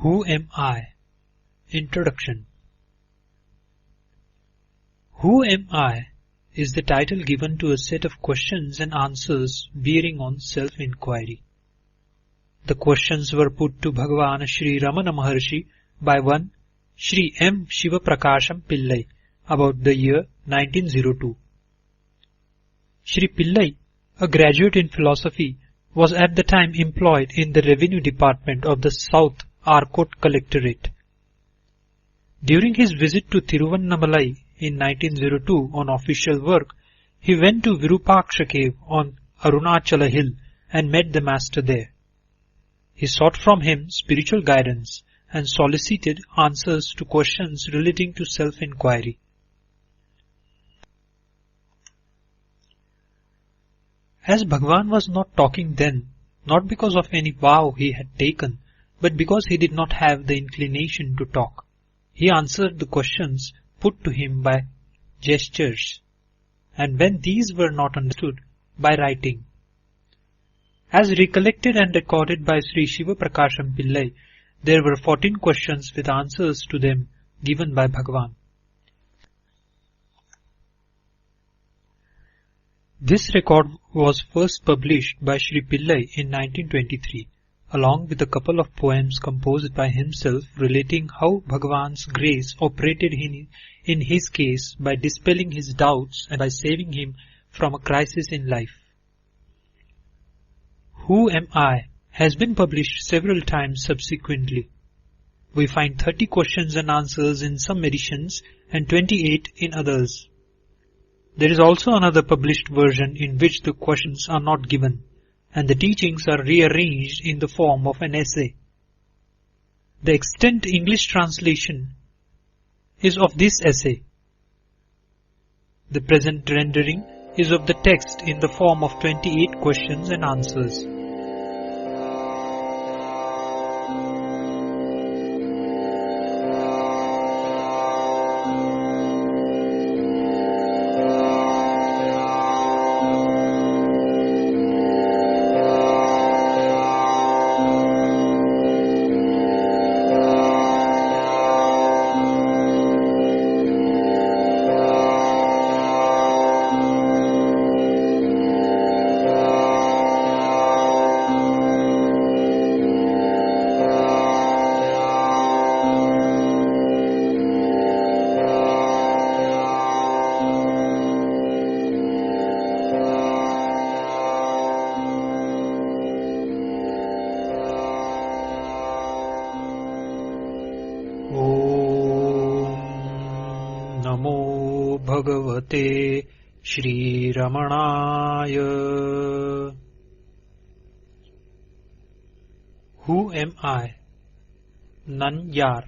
Who am I? Introduction. Who am I is the title given to a set of questions and answers bearing on self-inquiry. The questions were put to Bhagavan Shri Ramana Maharshi by one Shri M. Shiva Prakasham Pillai about the year 1902. Shri Pillai, a graduate in philosophy, was at the time employed in the revenue department of the South Arcot Collectorate. During his visit to Thiruvannamalai in 1902 on official work, he went to Virupaksha cave on Arunachala hill and met the master there. He sought from him spiritual guidance and solicited answers to questions relating to self-inquiry. As Bhagavan was not talking then, not because of any vow he had taken, but because he did not have the inclination to talk, he answered the questions put to him by gestures, and when these were not understood, by writing. As recollected and recorded by Sri Shiva Prakasham Pillai, there were 14 questions with answers to them given by Bhagavan. This record was first published by Sri Pillai in 1923, along with a couple of poems composed by himself relating how Bhagavan's grace operated in his case by dispelling his doubts and by saving him from a crisis in life. Who Am I has been published several times subsequently. We find 30 questions and answers in some editions and 28 in others. There is also another published version in which the questions are not given, and the teachings are rearranged in the form of an essay. The extant English translation is of this essay. The present rendering is of the text in the form of 28 questions and answers. Namo Bhagavate Shri Ramanaya. Who am I? None Yar.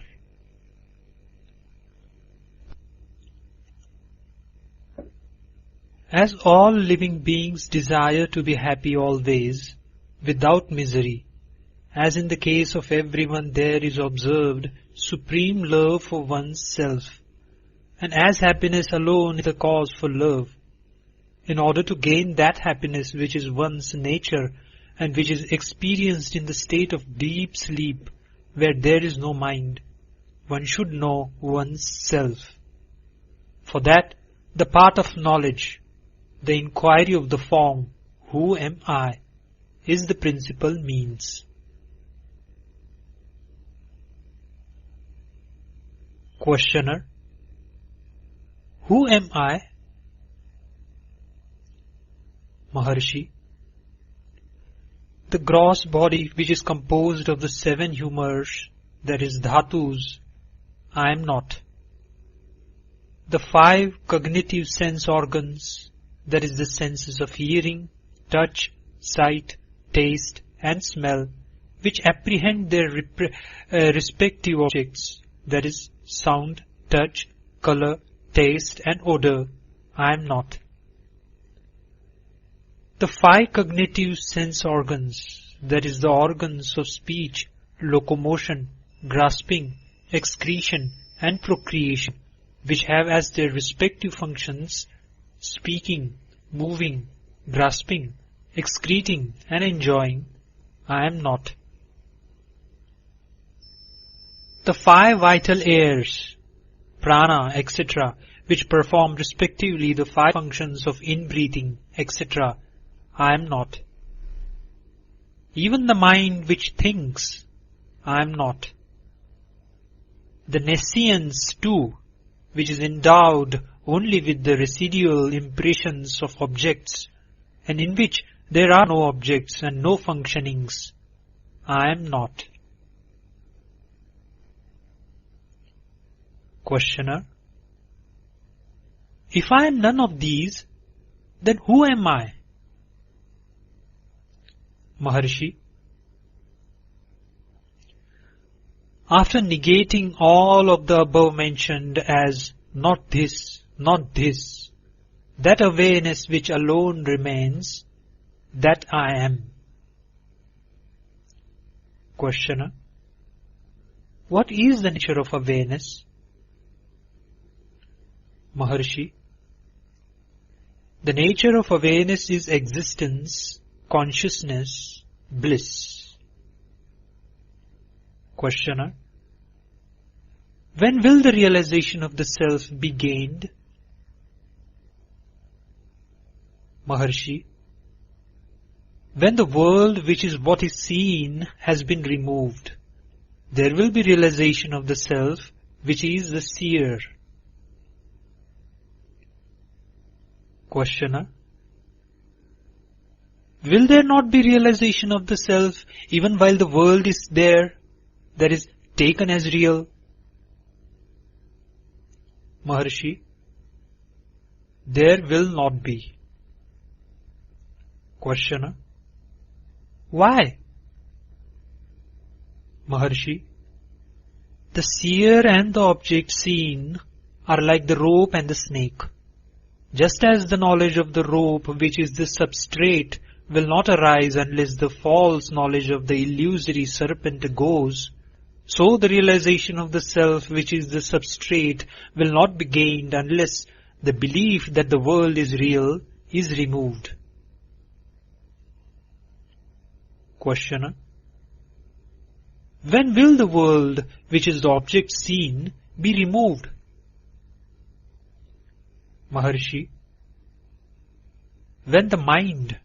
As all living beings desire to be happy always, without misery, as in the case of everyone there is observed supreme love for one's self, and as happiness alone is a cause for love, in order to gain that happiness which is one's nature and which is experienced in the state of deep sleep where there is no mind, one should know one's self. For that, the path of knowledge, the inquiry of the form, who am I, is the principal means. Questioner. Who am I? Maharshi. The gross body which is composed of the 7 humors, that is dhatus, I am not. The 5 cognitive sense organs, that is the senses of hearing, touch, sight, taste and smell, which apprehend their respective objects, that is sound, touch, color, taste and odor, I am not. The 5 cognitive sense organs, that is the organs of speech, locomotion, grasping, excretion and procreation, which have as their respective functions speaking, moving, grasping, excreting and enjoying, I am not. The five vital airs, prana, etc., which perform respectively the five functions of in-breathing, etc., I am not. Even the mind which thinks, I am not. The nescience too, which is endowed only with the residual impressions of objects, and in which there are no objects and no functionings, I am not. Questioner: if I am none of these, then who am I? Maharshi: after negating all of the above mentioned as not this, that awareness which alone remains, that I am. Questioner: what is the nature of awareness? Maharshi: the nature of awareness is existence, consciousness, bliss. Questioner: when will the realization of the self be gained? Maharshi: when the world which is what is seen has been removed, there will be realization of the self which is the seer. Questioner: will there not be realization of the self even while the world is there, that is taken as real? Maharshi: there will not be. Questioner: why? Maharshi: the seer and the object seen are like the rope and the snake. Just as the knowledge of the rope, which is the substrate, will not arise unless the false knowledge of the illusory serpent goes, so the realization of the self, which is the substrate, will not be gained unless the belief that the world is real is removed. Questioner: when will the world, which is the object seen, be removed? Maharshi: when the mind,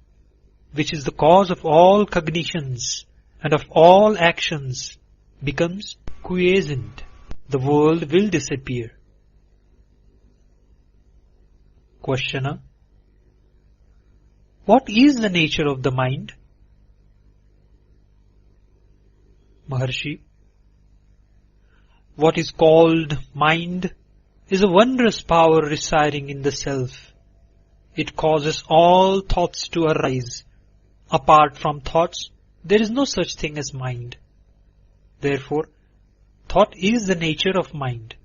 which is the cause of all cognitions and of all actions, becomes quiescent, the world will disappear. Questioner: what is the nature of the mind? Maharshi: what is called mind is a wondrous power residing in the self. It causes all thoughts to arise. Apart from thoughts, there is no such thing as mind. Therefore, thought is the nature of mind.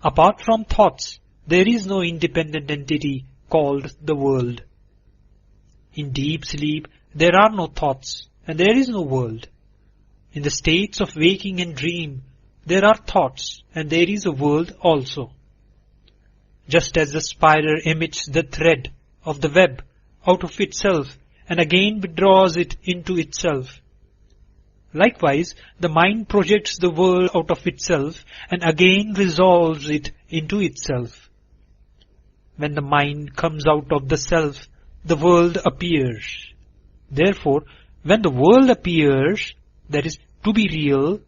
Apart from thoughts, there is no independent entity called the world. In deep sleep, there are no thoughts and there is no world. In the states of waking and dream, there are thoughts and there is a world also. Just as the spider emits the thread of the web out of itself and again withdraws it into itself, likewise the mind projects the world out of itself and again resolves it into itself. When the mind comes out of the self, the world appears. Therefore, when the world appears, that is, to be real,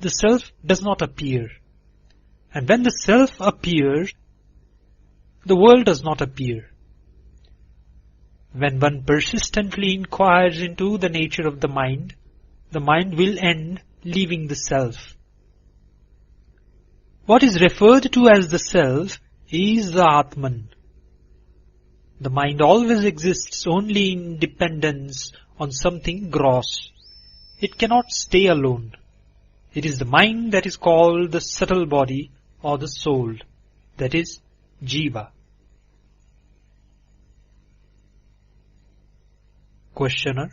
the self does not appear. And when the self appears, the world does not appear. When one persistently inquires into the nature of the mind will end leaving the self. What is referred to as the self is the Atman. The mind always exists only in dependence on something gross. It cannot stay alone. It is the mind that is called the subtle body or the soul, that is, Jiva. Questioner: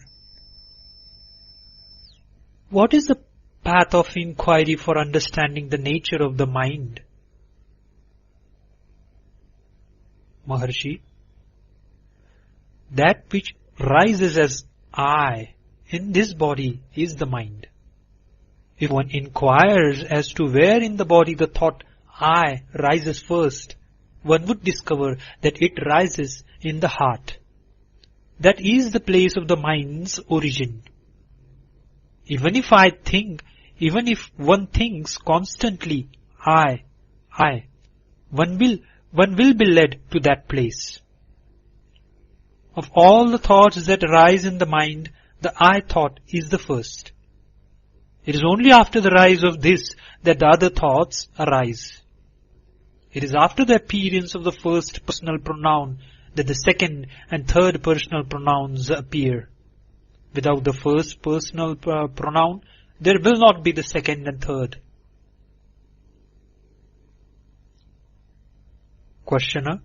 what is the path of inquiry for understanding the nature of the mind? Maharshi: that which rises as I in this body is the mind. If one inquires as to where in the body the thought I rises first, one would discover that it rises in the heart. That is the place of the mind's origin. Even if one thinks constantly, I, one will be led to that place. Of all the thoughts that arise in the mind, the I thought is the first. It is only after the rise of this that the other thoughts arise. It is after the appearance of the first personal pronoun that the second and third personal pronouns appear. Without the first personal pronoun, there will not be the second and third. Questioner: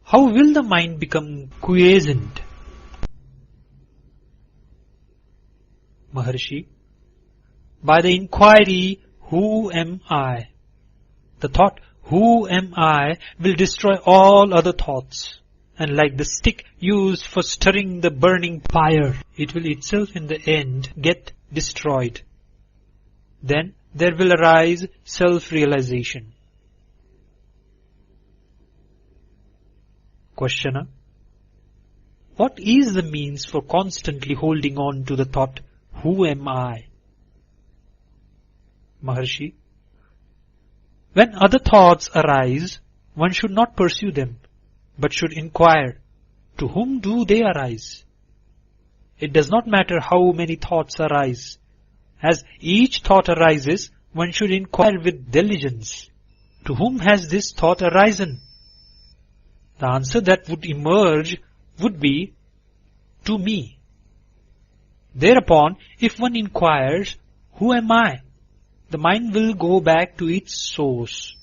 how will the mind become quiescent? Maharshi: by the inquiry, who am I? The thought, who am I, will destroy all other thoughts. And like the stick used for stirring the burning fire, it will itself in the end get destroyed. Then there will arise self-realization. Questioner: what is the means for constantly holding on to the thought, who am I? Maharshi: when other thoughts arise, one should not pursue them, but should inquire, to whom do they arise? It does not matter how many thoughts arise. As each thought arises, one should inquire with diligence, to whom has this thought arisen? The answer that would emerge would be, to me. Thereupon, if one inquires, who am I? The mind will go back to its source,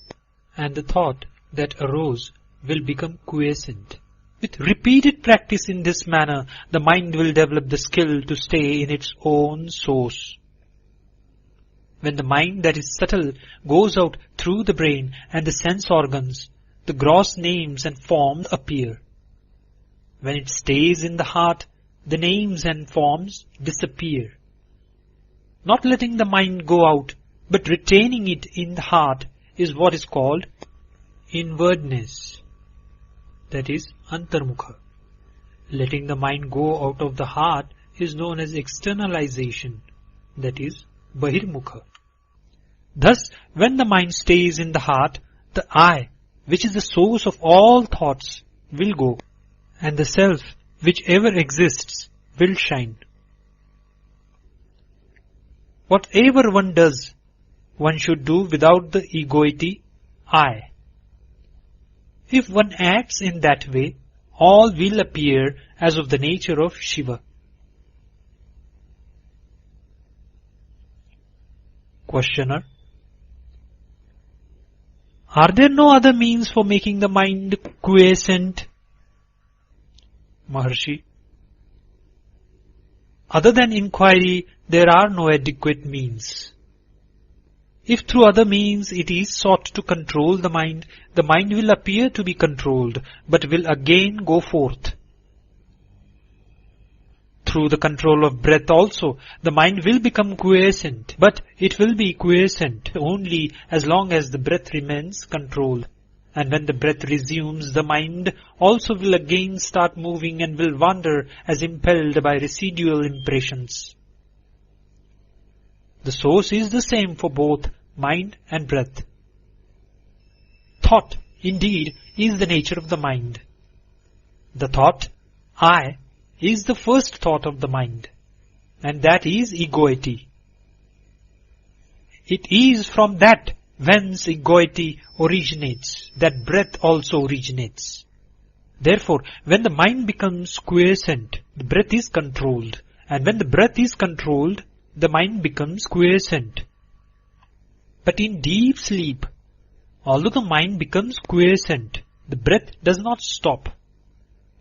and the thought that arose will become quiescent. With repeated practice in this manner, the mind will develop the skill to stay in its own source. When the mind that is subtle goes out through the brain and the sense organs, the gross names and forms appear. When it stays in the heart, the names and forms disappear. Not letting the mind go out, but retaining it in the heart is what is called inwardness. That is antarmukha. Letting the mind go out of the heart is known as externalization. That is bahirmukha. Thus, when the mind stays in the heart, the I, which is the source of all thoughts, will go, and the self, which ever exists, will shine. Whatever one does, one should do without the egoity, I. If one acts in that way, all will appear as of the nature of Shiva. Questioner: are there no other means for making the mind quiescent? Maharshi: other than inquiry, there are no adequate means. If through other means it is sought to control the mind will appear to be controlled, but will again go forth. Through the control of breath also, the mind will become quiescent, but it will be quiescent only as long as the breath remains controlled. And when the breath resumes, the mind also will again start moving and will wander as impelled by residual impressions. The source is the same for both mind and breath. Thought, indeed, is the nature of the mind. The thought, I, is the first thought of the mind, and that is egoity. It is from that whence egoity originates, that breath also originates. Therefore, when the mind becomes quiescent, the breath is controlled, and when the breath is controlled, the mind becomes quiescent. But in deep sleep, although the mind becomes quiescent, the breath does not stop.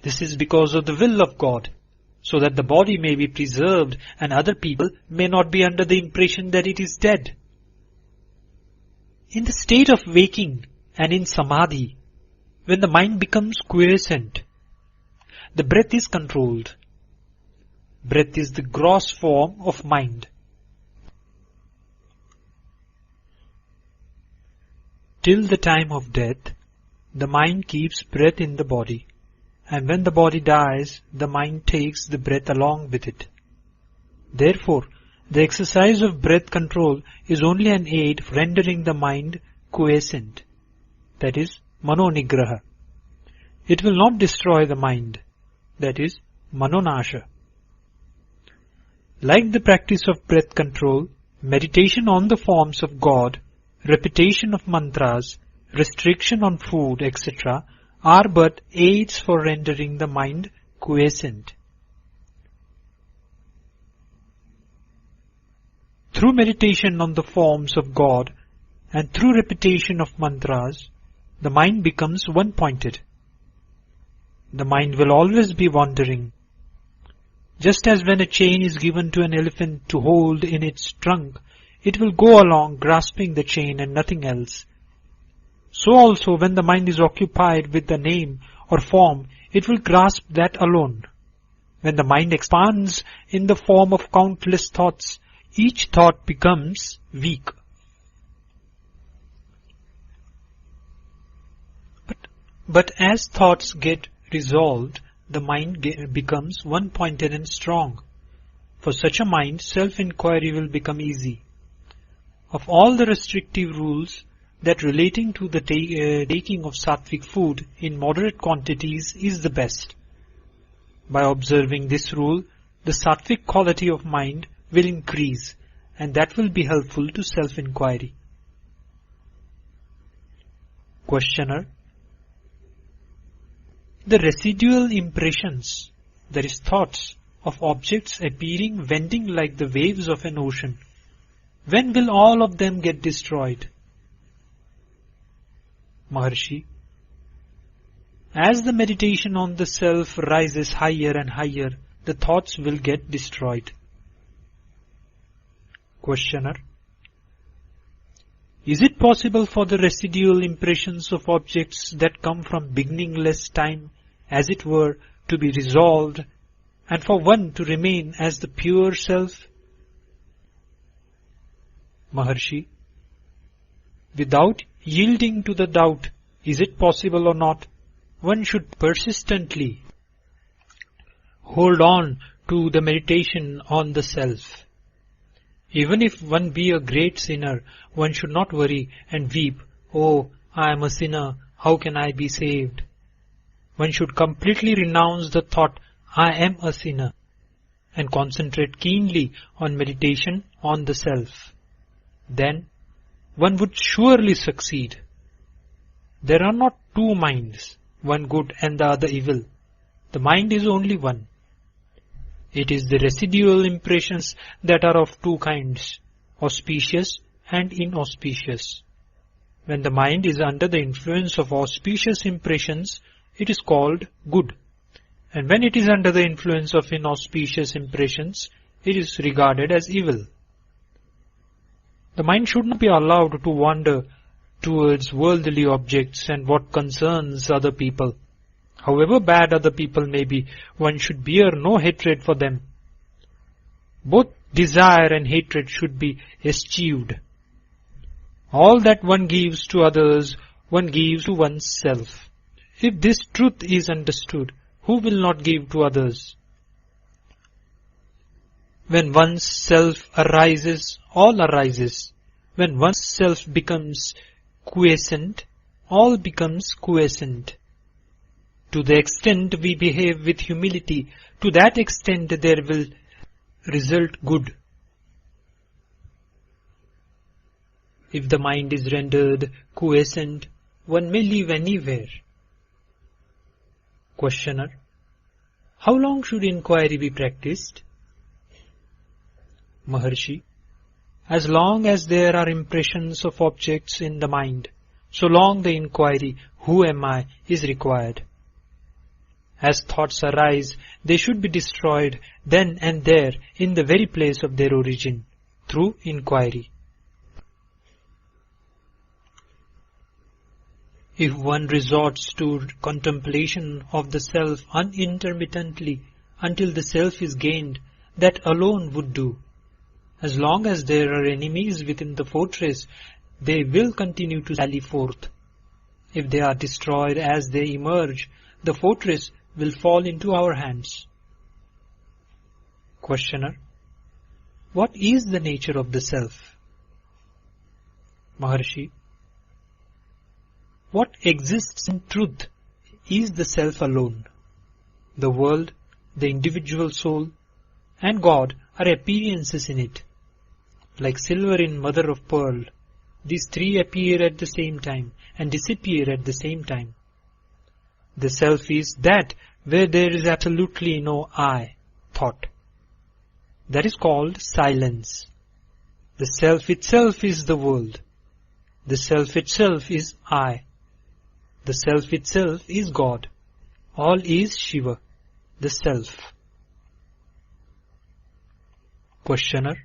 This is because of the will of God, so that the body may be preserved and other people may not be under the impression that it is dead. In the state of waking and in samadhi, when the mind becomes quiescent, the breath is controlled. Breath is the gross form of mind. Till the time of death, the mind keeps breath in the body, and when the body dies, the mind takes the breath along with it. Therefore, the exercise of breath control is only an aid for rendering the mind quiescent, that is, manonigraha. It will not destroy the mind, that is, manonasha. Like the practice of breath control, meditation on the forms of God, repetition of mantras, restriction on food, etc. are but aids for rendering the mind quiescent. Through meditation on the forms of God and through repetition of mantras, the mind becomes one-pointed. The mind will always be wandering. Just as when a chain is given to an elephant to hold in its trunk, it will go along grasping the chain and nothing else. So also when the mind is occupied with the name or form, it will grasp that alone. When the mind expands in the form of countless thoughts, each thought becomes weak. But as thoughts get resolved, the mind becomes one-pointed and strong. For such a mind, self-inquiry will become easy. Of all the restrictive rules, that relating to the taking of sattvic food in moderate quantities is the best. By observing this rule, the sattvic quality of mind will increase, and that will be helpful to self-inquiry. Questioner: the residual impressions, that is thoughts, of objects appearing wending like the waves of an ocean, when will all of them get destroyed? Maharshi: as the meditation on the self rises higher and higher, the thoughts will get destroyed. Questioner: is it possible for the residual impressions of objects that come from beginningless time, as it were, to be resolved, and for one to remain as the pure self? Maharshi: without yielding to the doubt, is it possible or not, one should persistently hold on to the meditation on the self. Even if one be a great sinner, one should not worry and weep, "Oh, I am a sinner, how can I be saved?" One should completely renounce the thought, "I am a sinner," and concentrate keenly on meditation on the self. Then one would surely succeed. There are not two minds, one good and the other evil. The mind is only one. It is the residual impressions that are of two kinds, auspicious and inauspicious. When the mind is under the influence of auspicious impressions, it is called good. And when it is under the influence of inauspicious impressions, it is regarded as evil. The mind should not be allowed to wander towards worldly objects and what concerns other people. However bad other people may be, one should bear no hatred for them. Both desire and hatred should be eschewed. All that one gives to others, one gives to oneself. If this truth is understood, who will not give to others? When one's self arises, all arises. When one's self becomes quiescent, all becomes quiescent. To the extent we behave with humility, to that extent there will result good. If the mind is rendered quiescent, one may live anywhere. Questioner: how long should inquiry be practiced? Maharshi: as long as there are impressions of objects in the mind, so long the inquiry, "Who am I?" is required. As thoughts arise, they should be destroyed then and there in the very place of their origin, through inquiry. If one resorts to contemplation of the self unintermittently until the self is gained, that alone would do. As long as there are enemies within the fortress, they will continue to sally forth. If they are destroyed as they emerge, the fortress will fall into our hands. Questioner: what is the nature of the self? Maharshi: what exists in truth is the self alone. The world, the individual soul, and God are appearances in it. Like silver in mother of pearl, these three appear at the same time and disappear at the same time. The self is that where there is absolutely no I, thought. That is called silence. The self itself is the world. The self itself is I. The self itself is God. All is Shiva, the self. Questioner: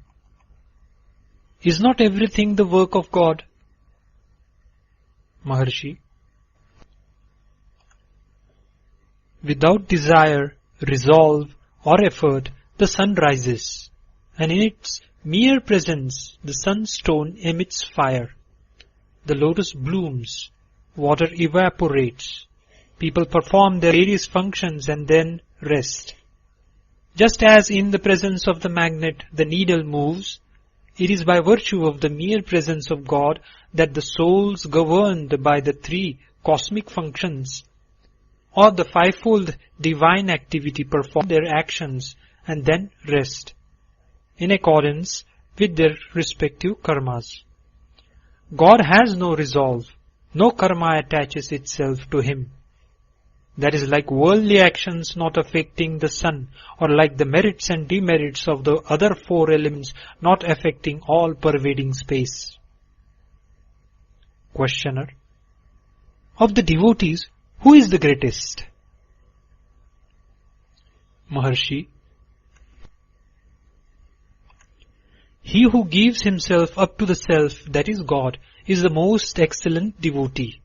is not everything the work of God? Maharshi: without desire, resolve, or effort, the sun rises, and in its mere presence the sunstone emits fire. The lotus blooms, water evaporates, people perform their various functions and then rest. Just as in the presence of the magnet the needle moves, it is by virtue of the mere presence of God that the souls governed by the three cosmic functions or the fivefold divine activity perform their actions and then rest, in accordance with their respective karmas. God has no resolve, no karma attaches itself to him. That is like worldly actions not affecting the sun, or like the merits and demerits of the other four elements not affecting all pervading space. Questioner: of the devotees, who is the greatest? Maharshi: he who gives himself up to the self, that is God, is the most excellent devotee.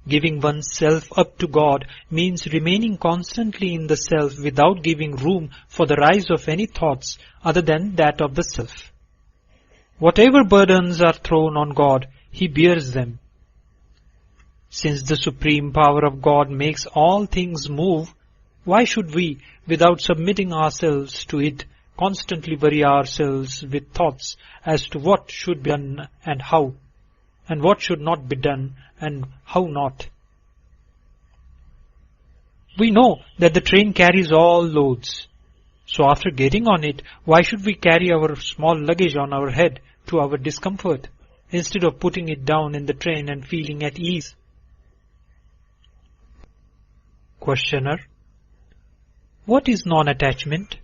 Giving one's self up to God means remaining constantly in the self without giving room for the rise of any thoughts other than that of the self. Whatever burdens are thrown on God, he bears them. Since the supreme power of God makes all things move, why should we, without submitting ourselves to it, constantly worry ourselves with thoughts as to what should be done and how, and what should not be done and how not? We know that the train carries all loads. So after getting on it, why should we carry our small luggage on our head to our discomfort, instead of putting it down in the train and feeling at ease? Questioner: what is non-attachment?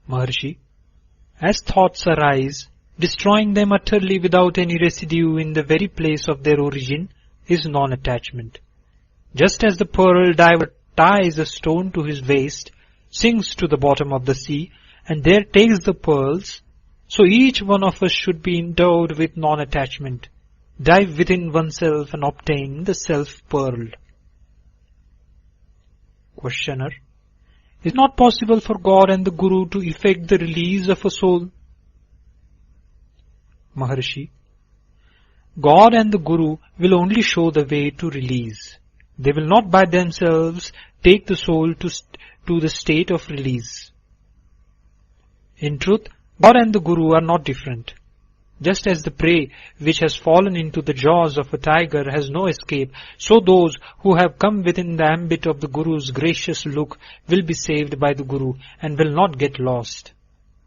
Maharshi: as thoughts arise, destroying them utterly without any residue in the very place of their origin is non-attachment. Just as the pearl diver ties a stone to his waist, sinks to the bottom of the sea, and there takes the pearls, so each one of us should be endowed with non-attachment, dive within oneself and obtain the self-pearl. Questioner: is it not possible for God and the Guru to effect the release of a soul? Maharshi: God and the Guru will only show the way to release. They will not by themselves take the soul to the state of release. In truth, God and the Guru are not different. Just as the prey which has fallen into the jaws of a tiger has no escape, so those who have come within the ambit of the Guru's gracious look will be saved by the Guru and will not get lost.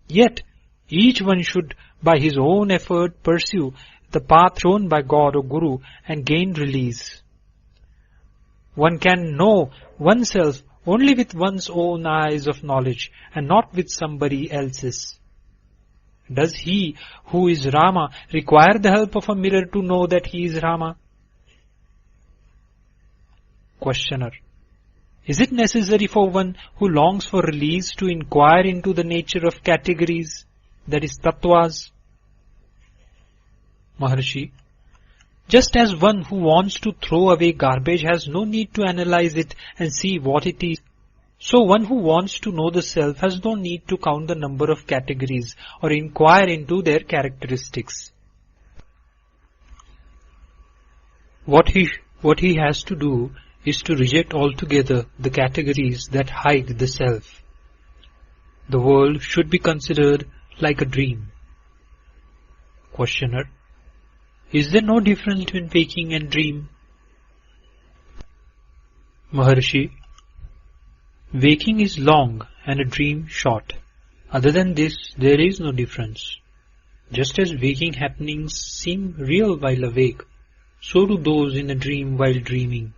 Yet, each one should by his own effort pursue the path shown by God or Guru and gain release. One can know oneself only with one's own eyes of knowledge and not with somebody else's. Does he who is Rama require the help of a mirror to know that he is Rama? Questioner: is it necessary for one who longs for release to inquire into the nature of categories, that is tattvas? Maharshi: just as one who wants to throw away garbage has no need to analyze it and see what it is, so one who wants to know the self has no need to count the number of categories or inquire into their characteristics. What he has to do is to reject altogether the categories that hide the self. The world should be considered like a dream. Questioner: is there no difference between waking and dream? Maharshi: waking is long and a dream short. Other than this, there is no difference. Just as waking happenings seem real while awake, so do those in a dream while dreaming.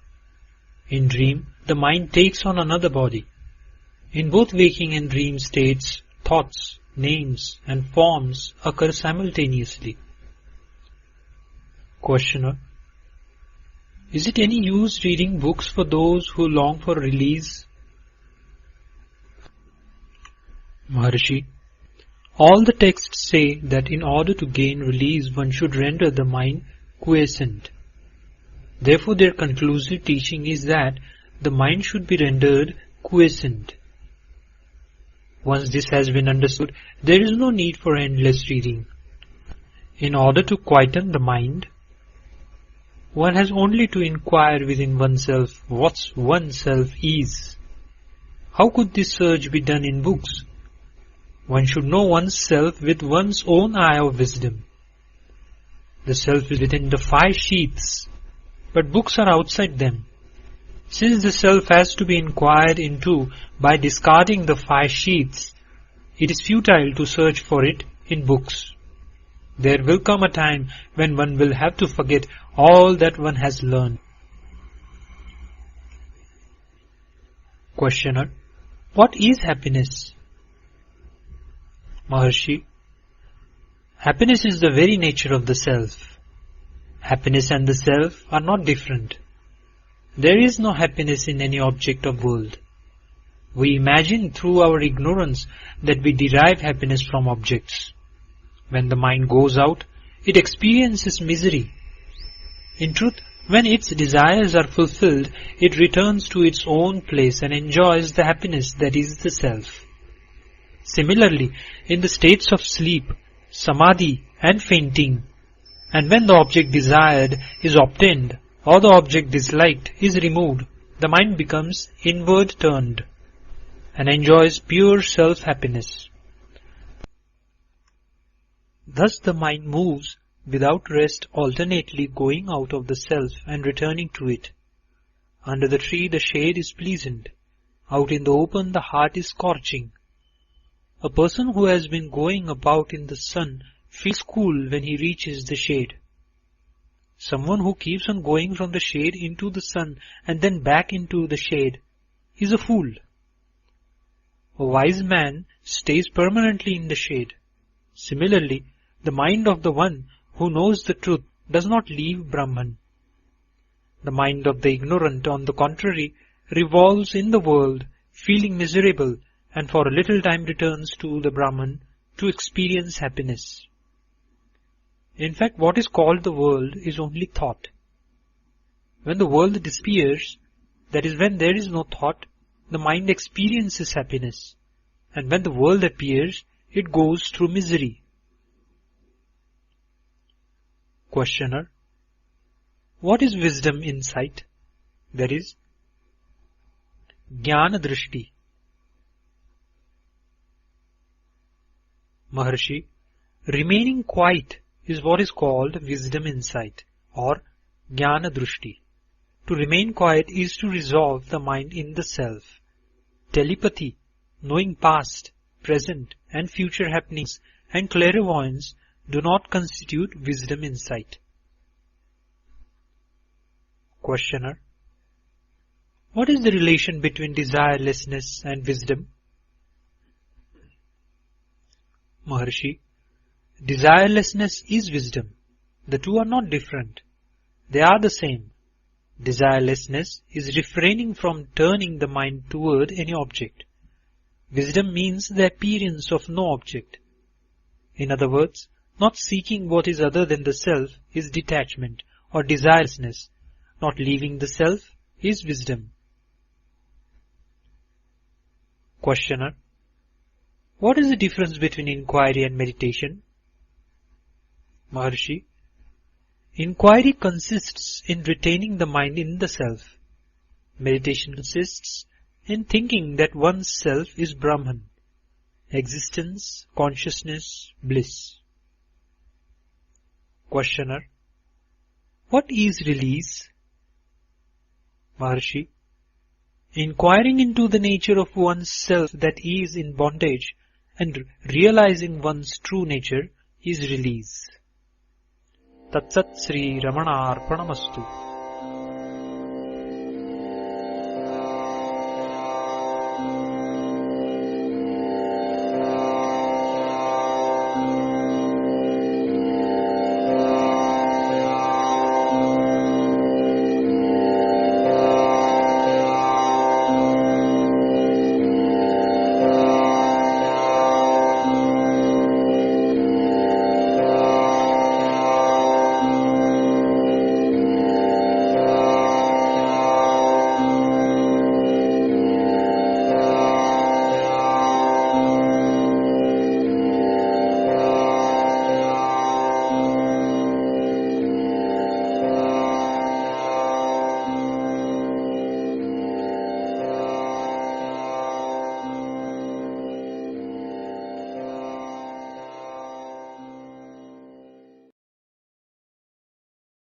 In dream, the mind takes on another body. In both waking and dream states, thoughts, names, and forms occur simultaneously. Questioner: is it any use reading books for those who long for release? Maharshi: all the texts say that in order to gain release one should render the mind quiescent. Therefore their conclusive teaching is that the mind should be rendered quiescent. Once this has been understood, there is no need for endless reading. In order to quieten the mind, one has only to inquire within oneself what oneself is. How could this search be done in books? One should know oneself with one's own eye of wisdom. The self is within the 5 sheaths, but books are outside them. Since the self has to be inquired into by discarding the 5 sheaths, it is futile to search for it in books. There will come a time when one will have to forget all that one has learned. Questioner: what is happiness? Maharshi: happiness is the very nature of the self. Happiness and the self are not different. There is no happiness in any object of world. We imagine through our ignorance that we derive happiness from objects. When the mind goes out, it experiences misery. In truth, when its desires are fulfilled, it returns to its own place and enjoys the happiness that is the self. Similarly, in the states of sleep, samadhi and fainting, and when the object desired is obtained or the object disliked is removed, the mind becomes inward turned and enjoys pure self-happiness. Thus the mind moves without rest, alternately going out of the self and returning to it. Under the tree the shade is pleasant. Out in the open the heart is scorching. A person who has been going about in the sun feels cool when he reaches the shade. Someone who keeps on going from the shade into the sun and then back into the shade is a fool. A wise man stays permanently in the shade. Similarly, the mind of the one who knows the truth does not leave Brahman. The mind of the ignorant, on the contrary, revolves in the world, feeling miserable, and for a little time returns to the Brahman to experience happiness. In fact, what is called the world is only thought. When the world disappears, that is when there is no thought, the mind experiences happiness, and when the world appears, it goes through misery. Questioner: what is wisdom insight? That is, Jnana Drishti. Maharshi: remaining quiet is what is called wisdom insight or Jnana Drishti. To remain quiet is to resolve the mind in the self. Telepathy, knowing past, present and future happenings, and clairvoyance do not constitute wisdom insight. Questioner: what is the relation between desirelessness and wisdom? Maharshi: desirelessness is wisdom. The two are not different. They are the same. Desirelessness is refraining from turning the mind toward any object. Wisdom means the appearance of no object. In other words, not seeking what is other than the self is detachment or desirelessness. Not leaving the self is wisdom. Questioner: what is the difference between inquiry and meditation? Maharshi: Inquiry consists in retaining the mind in the self. Meditation consists in thinking that one's self is Brahman, existence, consciousness, bliss. Questioner: what is release? Maharshi: inquiring into the nature of one's self that is in bondage and realizing one's true nature is release. Tat Sat Sri Ramana Arpanamastu.